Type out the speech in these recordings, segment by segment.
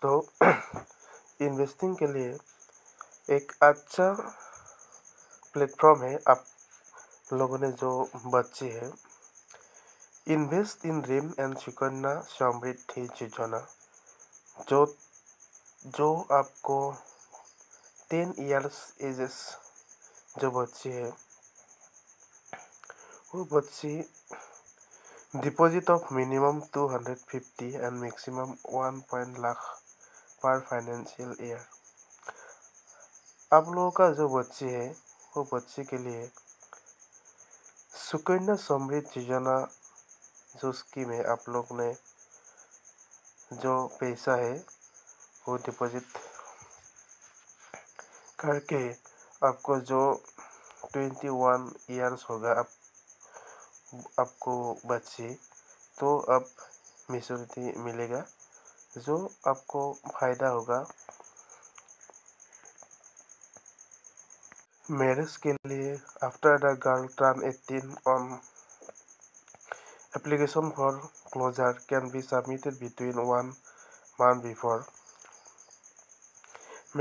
तो इन्वेस्टिंग के लिए एक अच्छा प्लेटफॉर्म है। आप लोगों ने जो बच्चे हैं, invest in dream and Sukanya Samriddhi Yojana, जो जो आपको 10 इयर्स एजेस जो बच्चे हैं, वो बच्चे deposit of minimum 250 and maximum 1 lakh पर फाइनेंशियल ईयर। आप लोगों का जो बच्चे है, वो बच्चे के लिए सुकन्या समृद्धि योजना जो स्कीम है, आप लोग ने जो पैसा है वो डिपॉजिट करके आपको जो 21 इयर्स होगा आपको बच्चे, तो अब मैच्योरिटी मिलेगा, जो आपको फायदा होगा मैरिज के लिए। After the girl turn 18 on application for closure can be submitted between 1 month before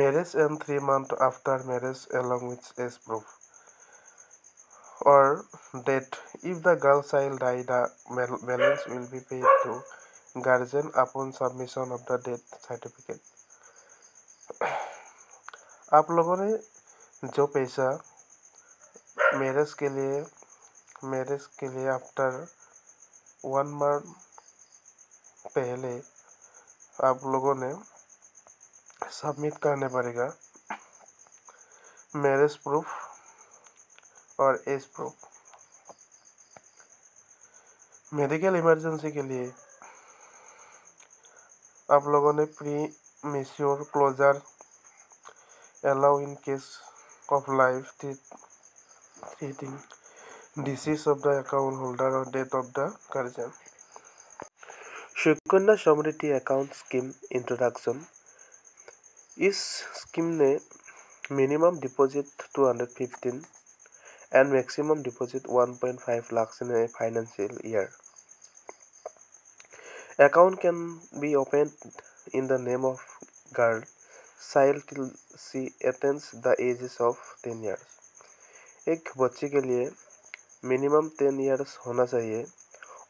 marriage and 3 months after marriage along with age proof or death. If the girl child die, the balance will be paid to guardian upon submission of the death certificate. आप लोगों ने जो पैसा marriage के लिए after 1 month पहले आप लोगों ने सबमिट करने पड़ेगा मैरिज प्रूफ और एज प्रूफ। मेडिकल इमरजेंसी के लिए आप लोगों ने pre mature closure allow in case of life threatening disease of the account holder और death of the guardian. Sukanya Samriddhi account scheme introduction. इस स्कीम ने minimum deposit 215 and maximum deposit 1.5 lakhs in a financial year. Account can be opened in the name of girl child till she attains the ages of 10 years. एक बच्चे के लिए minimum 10 years होना चाहिए।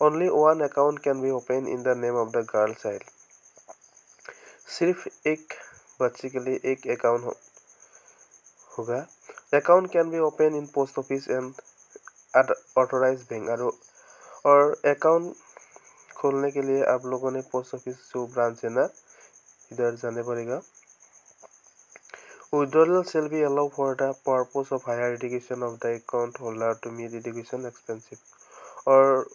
Only one account can be opened in the name of the girl child. सिर्फ एक बच्चे के लिए एक अकाउंट होगा। Account can be opened in post office and authorise bank. और अकाउंट खोलने के लिए आप लोगों ने पोस्ट ऑफिस जो ब्रांच है ना, इधर जाने पड़ेगा। Withdrawal shall be allow for the purpose of higher education of the account holder to meet education expensive. और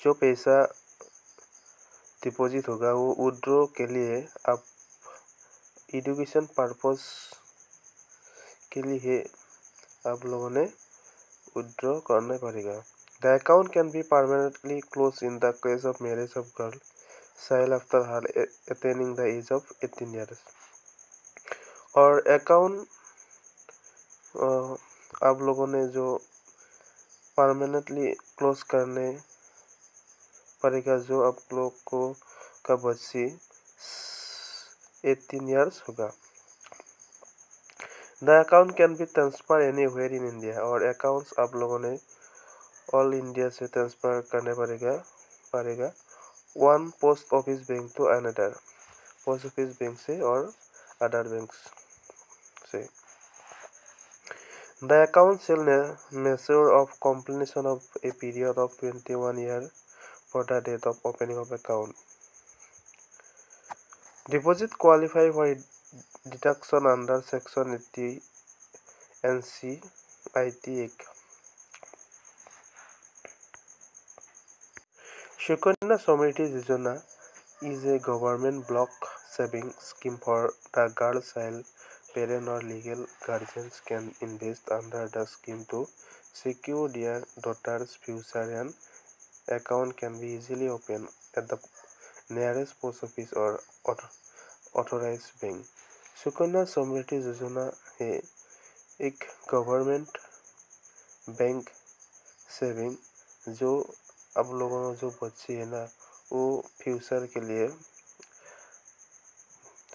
जो पैसा डिपॉजिट होगा वो विड्रॉ के लिए आप एजुकेशन पर्पस के लिए आप लोगों ने विड्रॉ करना पड़ेगा। The account can be permanently closed in the case of marriage of girl child after her attaining the age of 18 years. और अकाउंट आप लोगों ने जो परमानेंटली क्लोज करने पड़ेगा, जो आप लोग को का बच्ची 18 years होगा। The account can be transferred anywhere in India। और अकाउंट्स आप लोगों ने ऑल इंडिया से ट्रांसफर करने पड़ेगा। One post office bank to another, post office bank से और अदर बैंक से। The account shall mature of completion of a period of 21 years for the date of opening of account. Deposit qualify for deduction under section 80 NCIT एक्ट। Sukanya Samriddhi Yojana is a government block saving scheme for the girl child. Parents or legal guardians can invest under the scheme to secure their daughter's future, and account can be easily opened at the nearest post office or authorized bank. Sukanya Samriddhi Yojana है एक government bank saving जो अब लोगों जो बच्चे हैं ना, वो फ्यूचर के लिए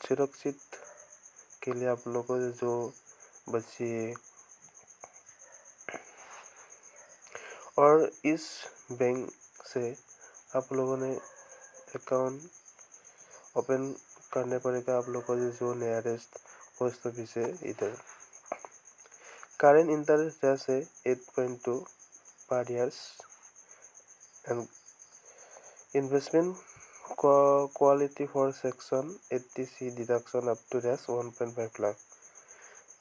सुरक्षित के लिए आप लोगों को जो बचिए और इस बैंक से आप लोगों ने अकाउंट ओपन करने पड़ेगा आप लोगों को जो नियरेस्ट पोस्ट ऑफिस है इधर। करेंट इंटरेस्ट रेट है 8.2 per years and investment quality for section 80C deduction up to dash 1.5 lakh.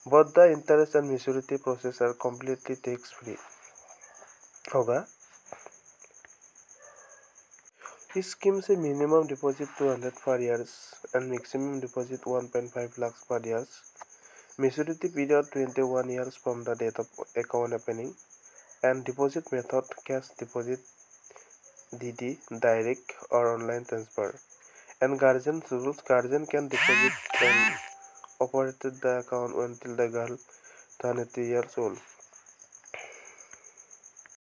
Both the interest and maturity process are completely tax free होगा। इस स्कीम से minimum deposit 200 per years and maximum deposit 1.5 lakhs per years. Maturity period 21 years from the date of account opening and deposit method cash deposit, DD, direct or online transfer. And guardian rules, guardian can deposit and operate the account until the girl turns 18 years old.